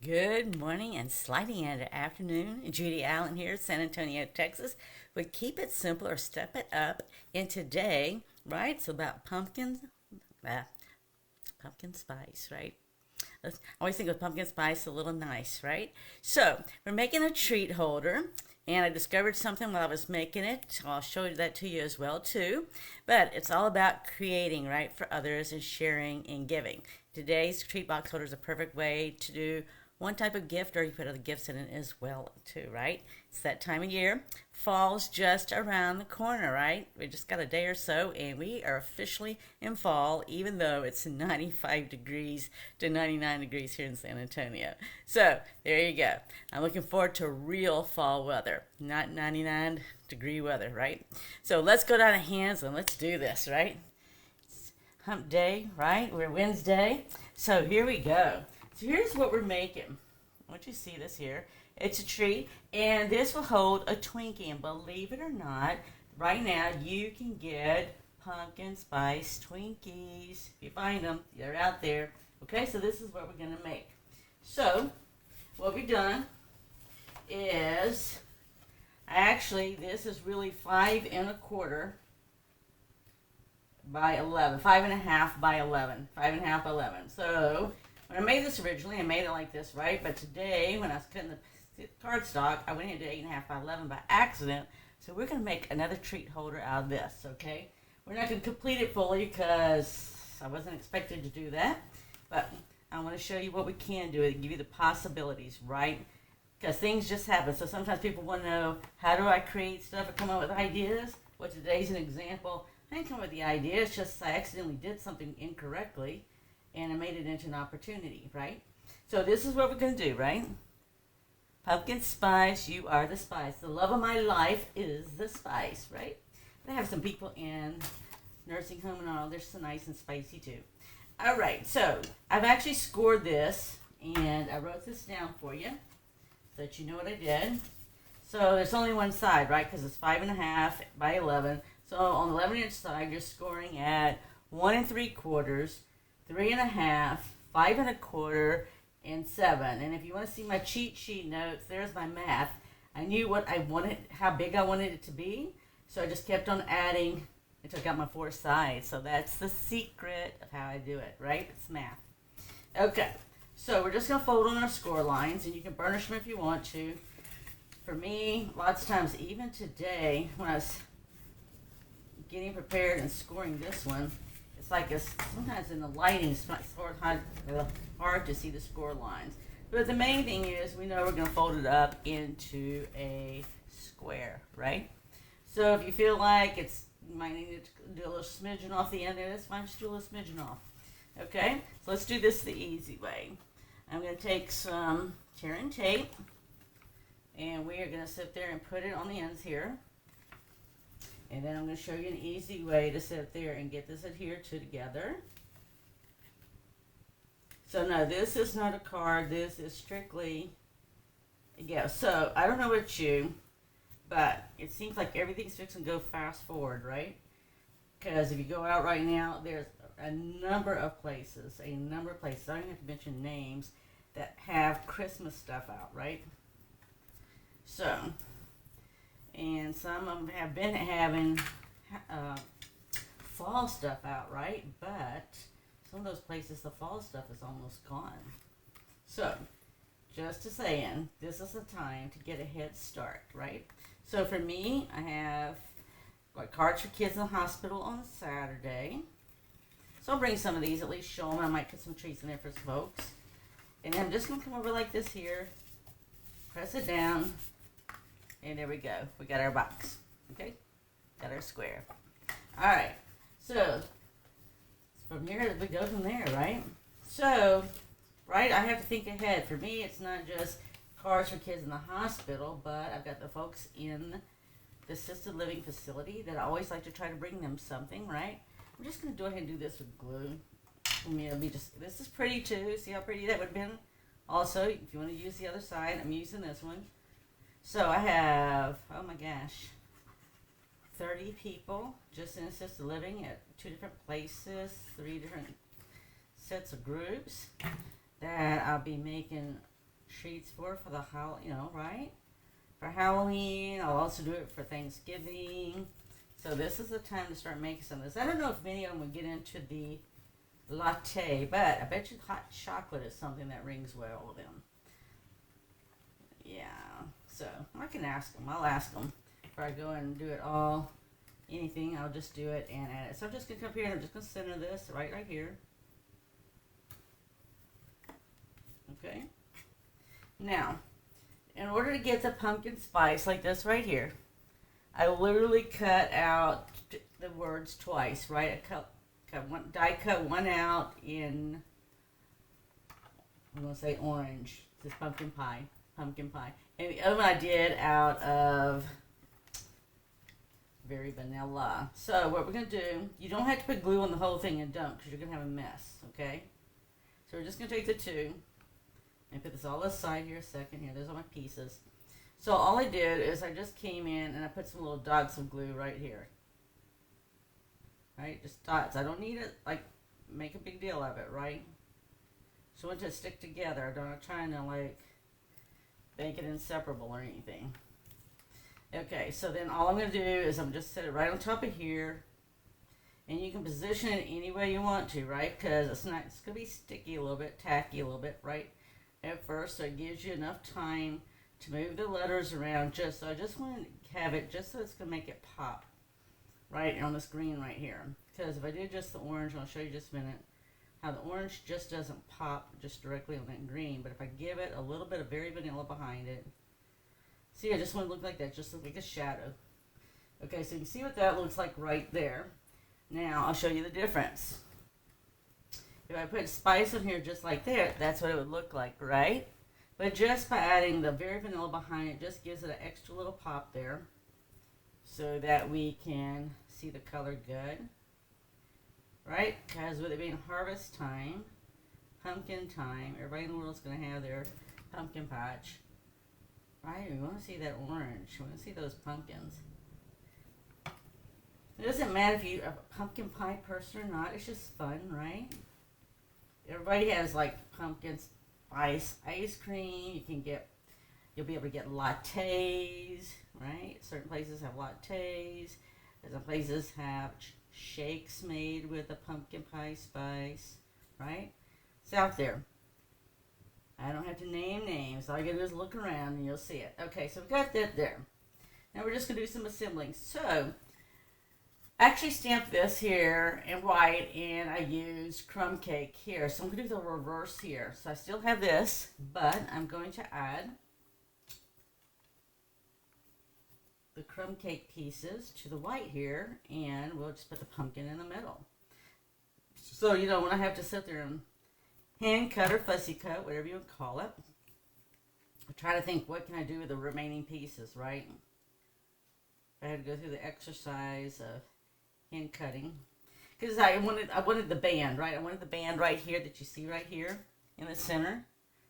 Good morning and sliding into afternoon. Judy Allen here, San Antonio, Texas. We keep it simple or step it up. And today, right, it's about uh, pumpkin spice, right? I always think of pumpkin spice a little nice, right? So we're making a treat holder, and I discovered something while I was making it. I'll show that to you as well too. But it's all about creating, right, for others and sharing and giving. Today's treat box holder is a perfect way to do one type of gift, or you put other gifts in it as well too, right? It's that time of year. Fall's just around the corner, right? We just got a day or so and we are officially in fall, even though it's 95 degrees to 99 degrees here in San Antonio. So there you go. I'm looking forward to real fall weather, not 99-degree weather, right? So let's go down to hands and let's do this, right? It's hump day, right? We're Wednesday. So here we go. So here's what we're making. I want you to see this here. It's a tree, and this will hold a Twinkie. And believe it or not, right now you can get pumpkin spice Twinkies. If you find them, they're out there. Okay, so this is what we're going to make. So what we've done is, actually, this is really 5 1/4 by 11, 5 1/2 by 11, 5 1/2 by 11. So when I made this originally, I made it like this, right? But today, when I was cutting the cardstock, I went into 8 1/2 by 11 by accident. So we're going to make another treat holder out of this, okay? We're not going to complete it fully because I wasn't expected to do that. But I want to show you what we can do and give you the possibilities, right? Because things just happen. So sometimes people want to know, how do I create stuff or come up with ideas? Well, today's an example. I didn't come up with the idea. It's just I accidentally did something incorrectly, and I made it into an opportunity, right? So this is what we're going to do, right? Pumpkin spice, you are the spice. The love of my life is the spice, right? I have some people in nursing home and all. They're so nice and spicy too. All right, so I've actually scored this, and I wrote this down for you so that you know what I did. So there's only one side, right? Because it's 5 1/2 by 11. So on the 11-inch side, you're scoring at 1 3/4, 3 1/2, 5 1/4, and 7. And if you want to see my cheat sheet notes, there's my math. I knew what I wanted, how big I wanted it to be, so I just kept on adding until I got my 4 sides. So that's the secret of how I do it, right? It's math. Okay, so we're just going to fold on our score lines, and you can burnish them if you want to. For me, lots of times, even today, when I was getting prepared and scoring this one, it's like sometimes in the lighting, it's hard to see the score lines. But the main thing is, we know we're going to fold it up into a square, right? So if you feel like you might need to do a little smidgen off the end there, that's fine, just do a little smidgen off. Okay, so let's do this the easy way. I'm going to take some tear and tape, and we are going to sit there and put it on the ends here. And then I'm going to show you an easy way to sit there and get this adhered to together. So no, this is not a card. This is strictly, yeah, so I don't know about you, but it seems like everything's fixing to go fast forward, right? Because if you go out right now, there's a number of places, I don't even have to mention names, that have Christmas stuff out, right? So, and some of them have been having fall stuff out, right? But some of those places, the fall stuff is almost gone. So, just to saying, this is the time to get a head start, right? So for me, I have like cards for kids in the hospital on a Saturday. So I'll bring some of these, at least show them. I might put some treats in there for some folks. And then I'm just going to come over like this here, press it down, and there we go. We got our box. Okay? Got our square. Alright. So, from here, we go from there, right? So, right, I have to think ahead. For me, it's not just cards for kids in the hospital, but I've got the folks in the assisted living facility that I always like to try to bring them something, right? I'm just going to go ahead and do this with glue. I mean, it'll be just, this is pretty too. See how pretty that would have been? Also, if you want to use the other side, I'm using this one. So I have, oh my gosh, 30 people just in assisted living at 2 different places, 3 different sets of groups that I'll be making treats for the right? For Halloween. I'll also do it for Thanksgiving. So this is the time to start making some of this. I don't know if many of them would get into the latte, but I bet you hot chocolate is something that rings well with them. Yeah, so I can ask them. I'll ask them before I go and do it all. Anything, I'll just do it and add it. So I'm just going to come here and I'm just going to center this right here. Okay. Now, in order to get the pumpkin spice like this right here, I literally cut out the words twice, right? I die cut one out in, I'm going to say orange. This pumpkin pie. And the other one I did out of very vanilla. So what we're going to do, you don't have to put glue on the whole thing, and don't, because you're going to have a mess, okay? So we're just going to take the two and put this all aside here a second. Here, there's all my pieces. So all I did is I just came in and I put some little dots of glue right here. Right, just dots. I don't need it, like, make a big deal of it, right? So I want it to stick together. I'm not trying to, like, make it inseparable or anything. Okay, so then all I'm going to do is I'm just set it right on top of here. And you can position it any way you want to, right? Because it's going to be sticky a little bit, tacky a little bit, right? At first, so it gives you enough time to move the letters around. So I just want to have it just so it's going to make it pop, right, on this green right here. Because if I do just the orange, I'll show you just a minute, how the orange just doesn't pop just directly on that green. But if I give it a little bit of very vanilla behind it, see, I just want to look like that, just look like a shadow. Okay, so you can see what that looks like right there. Now, I'll show you the difference. If I put spice on here just like that, that's what it would look like, right? But just by adding the very vanilla behind it, just gives it an extra little pop there so that we can see the color good, right? Because with it being harvest time, pumpkin time, everybody in the world is going to have their pumpkin patch. Right, we want to see that orange. We want to see those pumpkins. It doesn't matter if you're a pumpkin pie person or not. It's just fun, right? Everybody has like pumpkin spice ice cream. You'll be able to get lattes, right? Certain places have lattes. Some places have shakes made with the pumpkin pie spice, right? It's out there. I don't have to name names. All you gotta do is look around and you'll see it. Okay, so we've got that there. Now we're just gonna do some assembling. So, I actually stamped this here in white and I used crumb cake here. So I'm gonna do the reverse here. So I still have this, but I'm going to add the crumb cake pieces to the white here, and we'll just put the pumpkin in the middle. So, you know, when I have to sit there and hand cut or fussy cut, whatever you would call it, I try to think, what can I do with the remaining pieces, right? I had to go through the exercise of hand cutting, because I wanted the band, right? I wanted the band right here that you see right here in the center,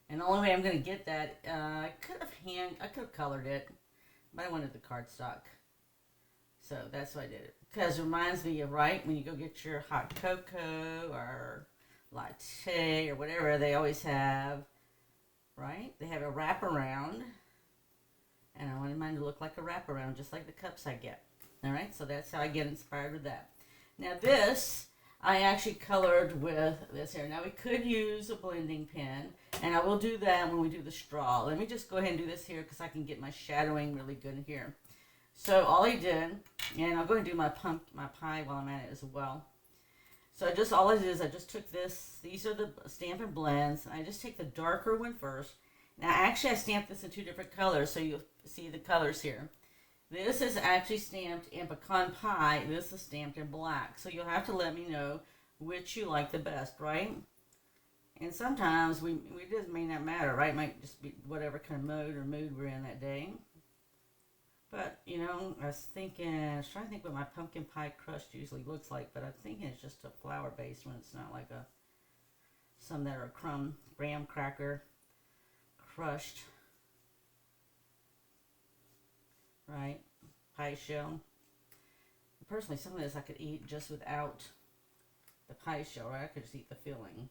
and the only way I'm going to get that, I could have colored it, but I wanted the cardstock, so that's why I did it. Because it reminds me of, right, when you go get your hot cocoa or latte or whatever, they always have, right? They have a wraparound, and I wanted mine to look like a wraparound, just like the cups I get. All right, so that's how I get inspired with that. Now this, I actually colored with this here. Now we could use a blending pen, and I will do that when we do the straw. Let me just go ahead and do this here because I can get my shadowing really good here. So all I did, and I'll go and do my pie while I'm at it as well. So all I did is I just took this, these are the Stampin' Blends, I just take the darker one first. Now actually I stamped this in two different colors, so you'll see the colors here. This is actually stamped in pecan pie, this is stamped in black. So you'll have to let me know which you like the best, right? And sometimes we just may not matter, right? It might just be whatever kind of mode or mood we're in that day. But, you know, I was trying to think what my pumpkin pie crust usually looks like, but I'm thinking it's just a flour base when it's not like some that are graham cracker crushed, right? Pie shell. Personally, some of this I could eat just without the pie shell, right? I could just eat the filling.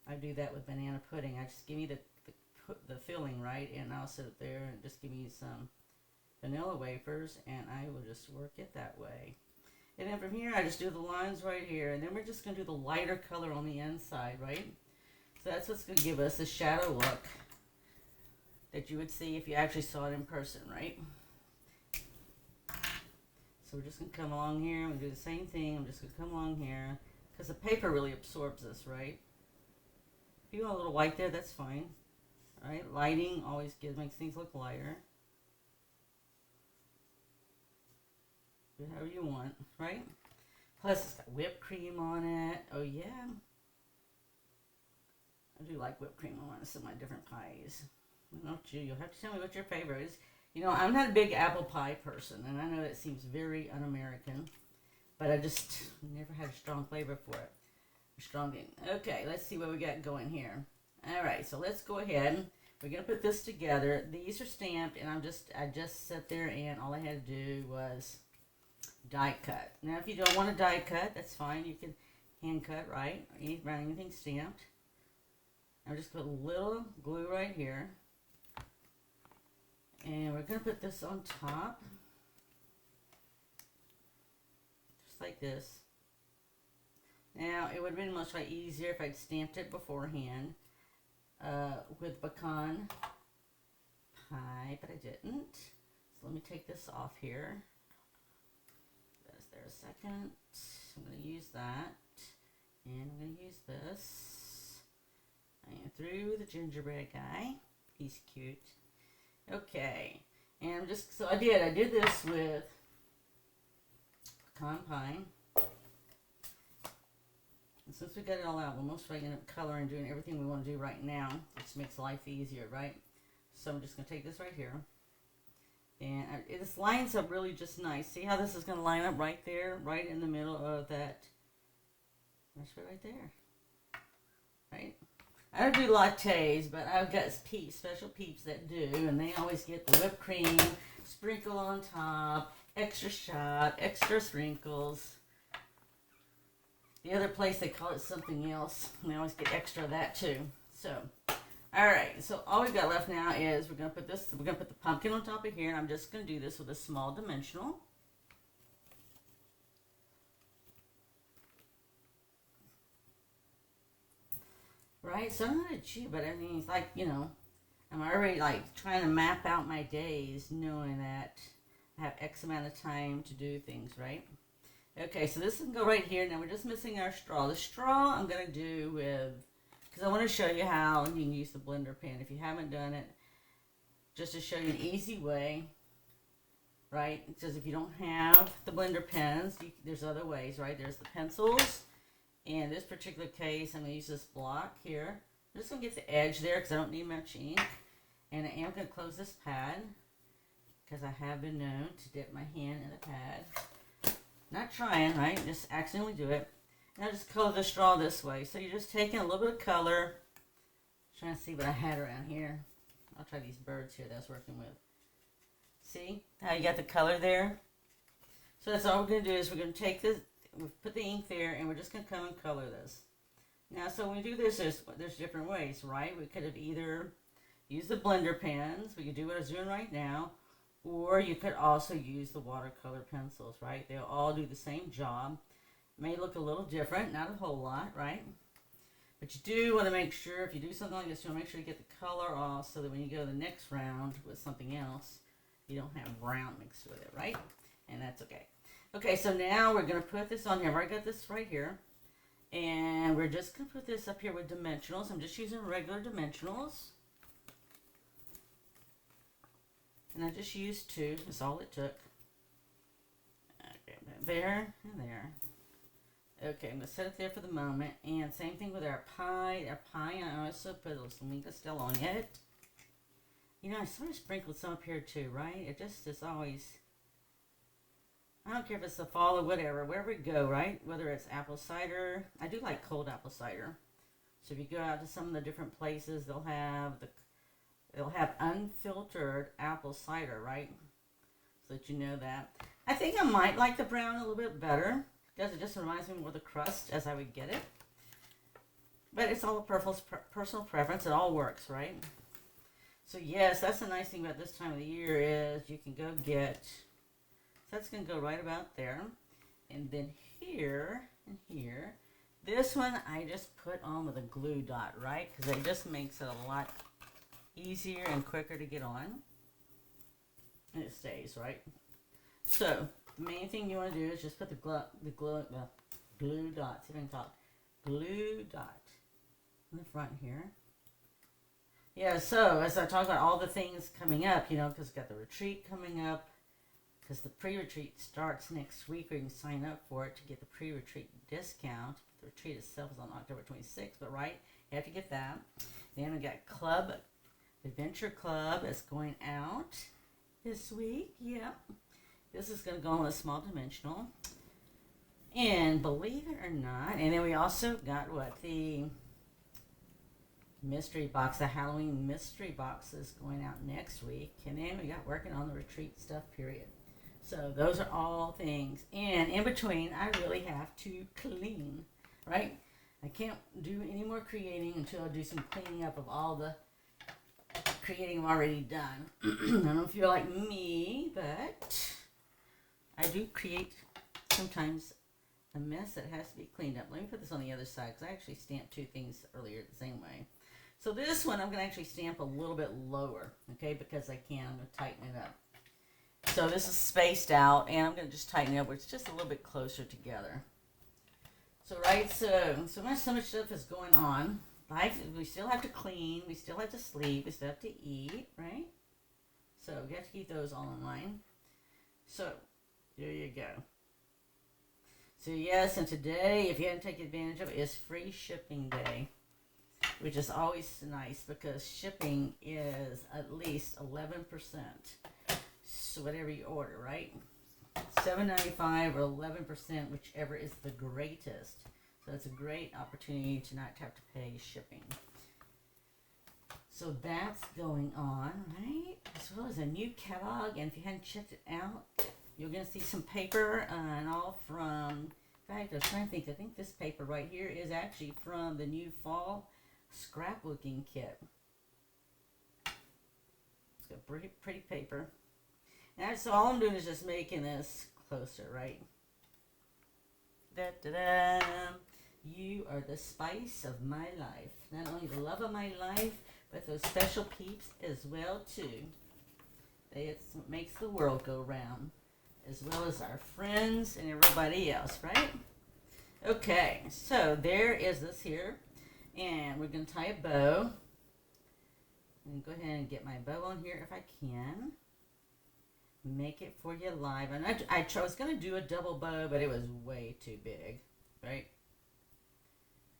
I do that with banana pudding. I just give me the filling, right, and I'll sit there and just give me some vanilla wafers, and I will just work it that way. And then from here, I just do the lines right here, and then we're just going to do the lighter color on the inside, right? So that's what's going to give us the shadow look that you would see if you actually saw it in person, right? So we're just going to come along here, and we do the same thing. I'm just going to come along here, because the paper really absorbs this, right? If you want a little white there, that's fine. All right, lighting always makes things look lighter. Do however you want, right? Plus, it's got whipped cream on it. Oh, yeah. I do like whipped cream on some of my different pies. Don't you? You'll have to tell me what your favorite is. You know, I'm not a big apple pie person, and I know that seems very un-American, but I just never had a strong flavor for it. Strong thing. Okay, let's see what we got going here. All right, so let's go ahead. We're gonna put this together. These are stamped, and I just sat there, and all I had to do was die cut. Now, if you don't want to die cut, that's fine. You can hand cut, right? Or anything stamped. I'm just put a little glue right here. And we're going to put this on top. Just like this. Now, it would have been much easier if I'd stamped it beforehand with pecan pie, but I didn't. So let me take this off here. There a second. I'm going to use that. And I'm going to use this. And through the gingerbread guy. He's cute. Okay. And I'm just, so I did this with pecan pie. And since we got it all out, we'll most likely end up coloring, doing everything we want to do right now, which makes life easier, right? So I'm just going to take this right here. And this lines up really just nice. See how this is going to line up right there, right in the middle of that. That's right there. Right? I don't do lattes, but I've got special peeps that do, and they always get the whipped cream, sprinkle on top, extra shot, extra sprinkles. The other place they call it something else, and they always get extra of that too. So. Alright, so all we've got left now is we're going to put the pumpkin on top of here, and I'm just going to do this with a small dimensional. Right, so I'm not a Jew, but I mean, it's like, you know, I'm already like trying to map out my days knowing that I have X amount of time to do things, right? Okay, so this can go right here. Now we're just missing our straw. The straw I'm going to do with, because I want to show you how you can use the blender pen. If you haven't done it, just to show you an easy way, right? It says if you don't have the blender pens, there's other ways, right? There's the pencils. In this particular case, I'm going to use this block here. I'm just going to get the edge there because I don't need much ink. And I am going to close this pad because I have been known to dip my hand in the pad. Not trying, right? Just accidentally do it. And I just color the straw this way. So you're just taking a little bit of color. Trying to see what I had around here. I'll try these birds here that I was working with. See how you got the color there? So that's all we're going to do is we're going to take this, we'll put the ink there, and we're just going to come and color this. Now, so when we do this, there's different ways, right? We could have either used the blender pens. We could do what I was doing right now. Or you could also use the watercolor pencils, right? They'll all do the same job. May look a little different, not a whole lot, right? But you do want to make sure, if you do something like this, you want to make sure you get the color off so that when you go to the next round with something else, you don't have brown mixed with it, right? And that's okay. Okay, so now we're going to put this on here. I've already got this right here. And we're just going to put this up here with dimensionals. I'm just using regular dimensionals. And I just used two. That's all it took. Okay, there and there. Okay, I'm going to set it there for the moment. And same thing with our pie. Our pie, I also put a little Slinka still on it. You know, I sort of sprinkled some up here too, right? It just is always... I don't care if it's the fall or whatever, wherever we go, right? Whether it's apple cider. I do like cold apple cider. So if you go out to some of the different places, they'll have unfiltered apple cider, right? So that you know that. I think I might like the brown a little bit better because it just reminds me more of the crust as I would get it. But it's all a personal preference. It all works, right? So yes, that's the nice thing about this time of the year is you can go get, so that's going to go right about there. And then here and here, this one I just put on with a glue dot, right? Because it just makes it a lot easier and quicker to get on. And it stays, right? So the main thing you want to do is just put the glue dot, see if I can talk, glue dot in the front here. Yeah, so as I talk about all the things coming up, you know, because we've got the retreat coming up, because the pre-retreat starts next week, or you can sign up for it to get the pre-retreat discount. The retreat itself is on October 26th, but right, you have to get that. Then we got Club, Adventure Club is going out this week. Yep. This is going to go on a small dimensional. And believe it or not, and then we also got what, the mystery box, the Halloween mystery box is going out next week. And then we got working on the retreat stuff, period. So those are all things. And in between, I really have to clean, right? I can't do any more creating until I do some cleaning up of all the creating I've already done. I don't know if you're like me, but I do create sometimes a mess that has to be cleaned up. Let me put this on the other side because I actually stamped two things earlier the same way. So this one I'm going to actually stamp a little bit lower, okay, because I can. I'm going to tighten it up. So this is spaced out, and I'm going to just tighten it up where it's just a little bit closer together. So, right, so much stuff is going on. Life, we still have to clean, we still have to sleep, we still have to eat, right? So we have to keep those all in line. So, there you go. So yes, and today, if you hadn't taken advantage of it, is free shipping day, which is always nice because shipping is at least 11%. So whatever you order, right? $7.95 or 11%, whichever is the greatest. So it's a great opportunity to not have to pay shipping. So that's going on, right? As well as a new catalog, and if you hadn't checked it out, you're going to see some paper and all from, in fact, I was trying to think, I think this paper right here is actually from the new fall scrapbooking kit. It's got pretty paper. And so all I'm doing is just making this closer, right? Da-da-da. You are the spice of my life. Not only the love of my life, but those special peeps as well, too. It's what makes the world go round. As well as our friends and everybody else, right? Okay, so there is this here. And we're going to tie a bow. I'm going to go ahead and get my bow on here if I can. Make it for you live. And I was going to do a double bow, but it was way too big, right?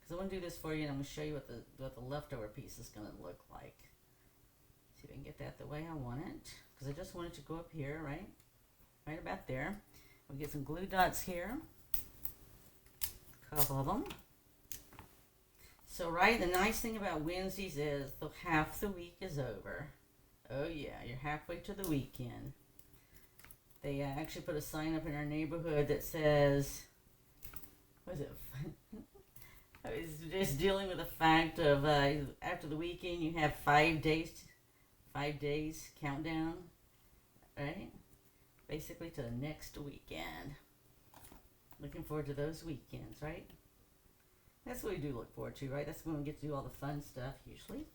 Because I want to do this for you, and I'm going to show you what the leftover piece is going to look like. See if I can get that the way I want it. Because I just want it to go up here, right? Right about there. We'll get some glue dots here. A couple of them. So, right, the nice thing about Wednesdays is half the week is over. Oh, yeah, you're halfway to the weekend. They actually put a sign up in our neighborhood that says, what is it? It's just dealing with the fact of after the weekend you have 5 days countdown, right? Basically to the next weekend. Looking forward to those weekends, right? That's what we do look forward to, right? That's when we get to do all the fun stuff, usually.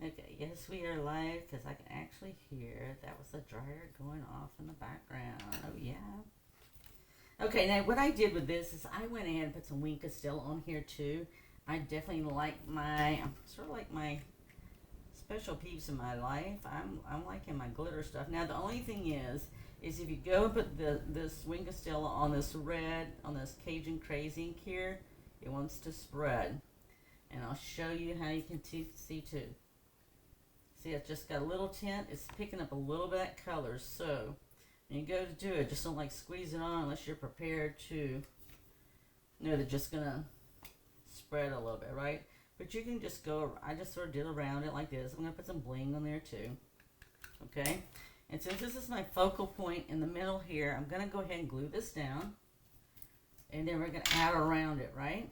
Okay, yes, we are live because I can actually hear that was the dryer going off in the background. Oh, yeah. Okay, now what I did with this is I went ahead and put some Wink Castile on here, too. I definitely like I'm sort of like my special peeps in my life. I'm liking my glitter stuff. Now, the only thing is if you go and put this Wink Castile on this red, on this Cajun Crazy ink here, it wants to spread. And I'll show you how you can see too. See, it's just got a little tint. It's picking up a little bit of color. So, when you go to do it, just don't like squeeze it on unless you're prepared to know they're just going to spread a little bit, right? But you can just go, I just sort of did around it like this. I'm going to put some bling on there too. Okay? And since this is my focal point in the middle here, I'm going to go ahead and glue this down. And then we're going to add around it, right?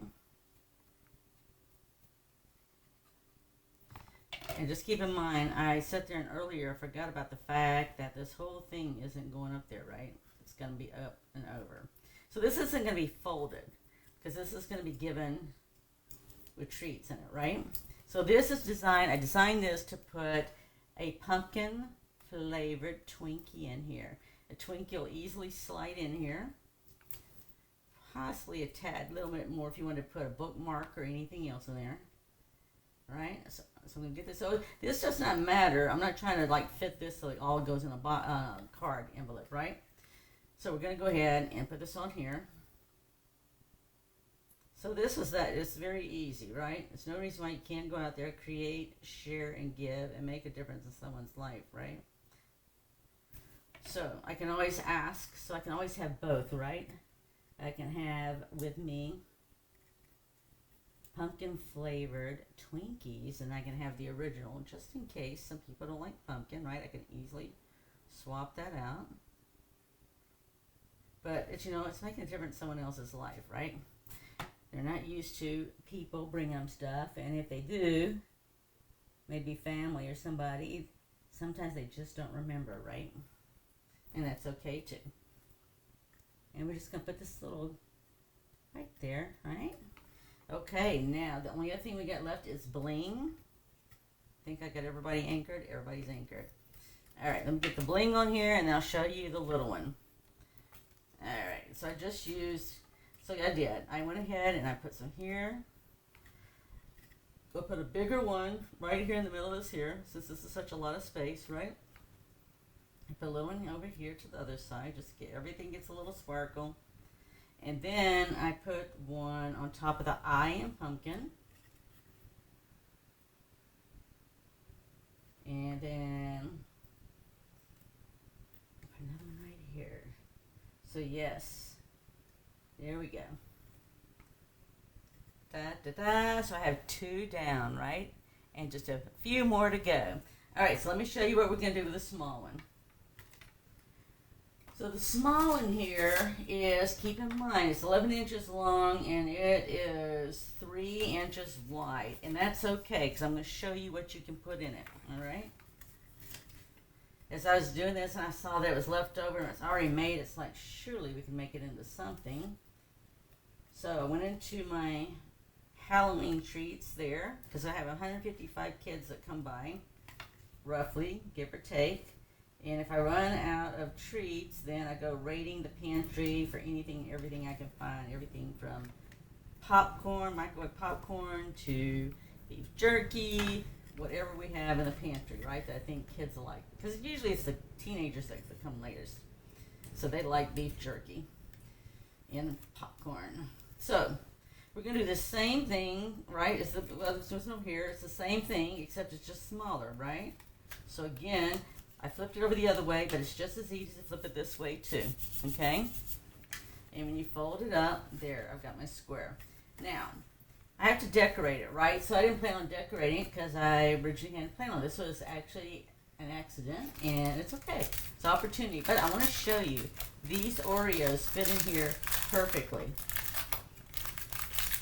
And just keep in mind, I sat there and earlier forgot about the fact that this whole thing isn't going up there, right? It's going to be up and over. So this isn't going to be folded because this is going to be given with treats in it, right? So this is designed, I designed this to put a pumpkin flavored Twinkie in here. A Twinkie will easily slide in here. Possibly a tad, a little bit more if you want to put a bookmark or anything else in there. Right? So I'm going to get this. So this does not matter. I'm not trying to like fit this so it all goes in a card envelope, right? So we're going to go ahead and put this on here. So this is that. It's very easy, right? There's no reason why you can't go out there, create, share, and give, and make a difference in someone's life, right? So I can always ask. So I can always have both, right? I can have with me pumpkin flavored Twinkies, and I can have the original just in case some people don't like pumpkin, right? I can easily swap that out. But it's, you know, it's making a difference in someone else's life, right? They're not used to people bring them stuff, and if they do, maybe family or somebody, sometimes they just don't remember, right? And that's okay too. And we're just going to put this little right there, right? Okay, now the only other thing we got left is bling. I think I got everybody anchored. Everybody's anchored. All right, let me get the bling on here, and I'll show you the little one. All right, so I just used, so I did. I went ahead and I put some here. Go put a bigger one right here in the middle of this here, since this is such a lot of space, right? I put a little one over here to the other side, just get everything gets a little sparkle. And then I put one on top of the eye and pumpkin. And then put another one right here. So yes, there we go. Da, da, da. So I have 2 down, right? And just a few more to go. All right, so let me show you what we're going to do with the small one. So the small one here is, keep in mind, it's 11 inches long and it is 3 inches wide. And that's okay because I'm going to show you what you can put in it, all right? As I was doing this and I saw that it was left over and it's already made, it's like, surely we can make it into something. So I went into my Halloween treats there because I have 155 kids that come by, roughly, give or take. And if I run out of treats, then I go raiding the pantry for anything, everything I can find. Everything from popcorn, microwave popcorn, to beef jerky, whatever we have in the pantry, right, that I think kids will like. Because usually it's the teenagers that come later. So they like beef jerky and popcorn. So we're going to do the same thing, right? It's there's no here. It's the same thing, except it's just smaller, right? So again, I flipped it over the other way, but it's just as easy to flip it this way too, okay? And when you fold it up, there, I've got my square. Now, I have to decorate it, right? So I didn't plan on decorating it because I originally hadn't planned on this. So it's actually an accident, and it's okay. It's an opportunity. But I want to show you, these Oreos fit in here perfectly.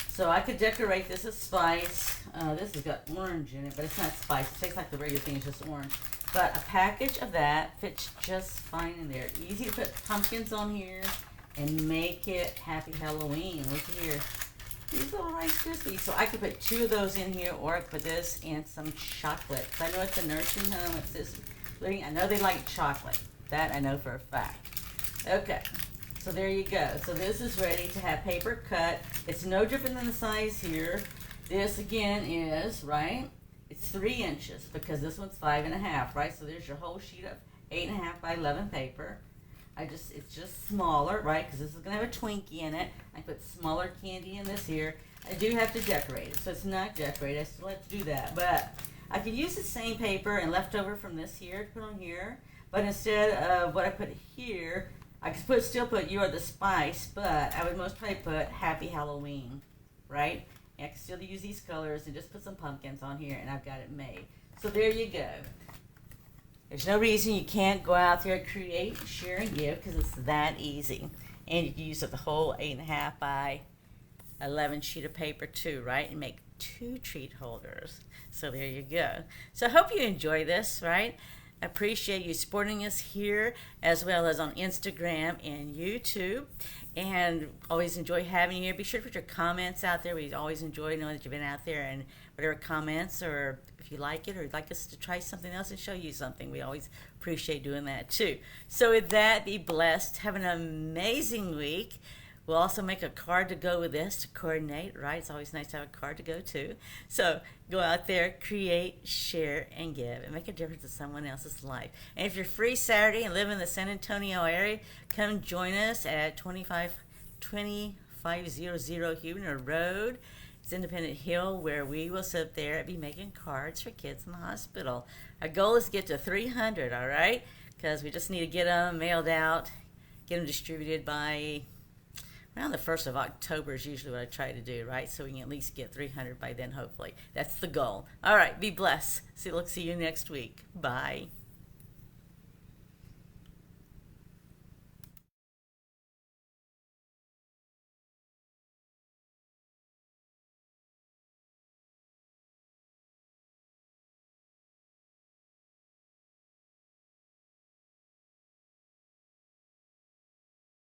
So I could decorate this as spice. This has got orange in it, but it's not spice. It tastes like the regular thing, it's just orange. But a package of that fits just fine in there. Easy to put pumpkins on here and make it Happy Halloween. Look here. These little Rice Krispies. So I could put 2 of those in here, or I could put this and some chocolate. I know it's a nursing home. It's this. I know they like chocolate. That I know for a fact. Okay. So there you go. So this is ready to have paper cut. It's no different than the size here. This again is, right? It's 3 inches because this one's 5.5, right? So there's your whole sheet of 8.5 by 11 paper. It's just smaller, right? Because this is going to have a Twinkie in it. I put smaller candy in this here. I do have to decorate it, so it's not decorated. I still have to do that. But I could use the same paper and leftover from this here to put on here. But instead of what I put here, I could still put You Are the Spice, but I would most probably put Happy Halloween, right? And I can still use these colors and just put some pumpkins on here, and I've got it made. So there you go. There's no reason you can't go out there and create, share, and give because it's that easy. And you can use the whole 8.5 by 11 sheet of paper too, right? And make 2 treat holders. So there you go. So I hope you enjoy this, right? I appreciate you supporting us here as well as on Instagram and YouTube. And always enjoy having you here. Be sure to put your comments out there. We always enjoy knowing that you've been out there, and whatever comments, or if you like it or you'd like us to try something else and show you something, we always appreciate doing that too. So with that, be blessed. Have an amazing week. We'll also make a card to go with this to coordinate, right? It's always nice to have a card to go to. So go out there, create, share, and give, and make a difference in someone else's life. And if you're free Saturday and live in the San Antonio area, come join us at 2500 Huebner Road. It's Independent Hill, where we will sit there and be making cards for kids in the hospital. Our goal is to get to 300, all right? Because we just need to get them mailed out, get them distributed by around the 1st of October is usually what I try to do, right? So we can at least get 300 by then, hopefully. That's the goal. All right, be blessed. See you next week. Bye.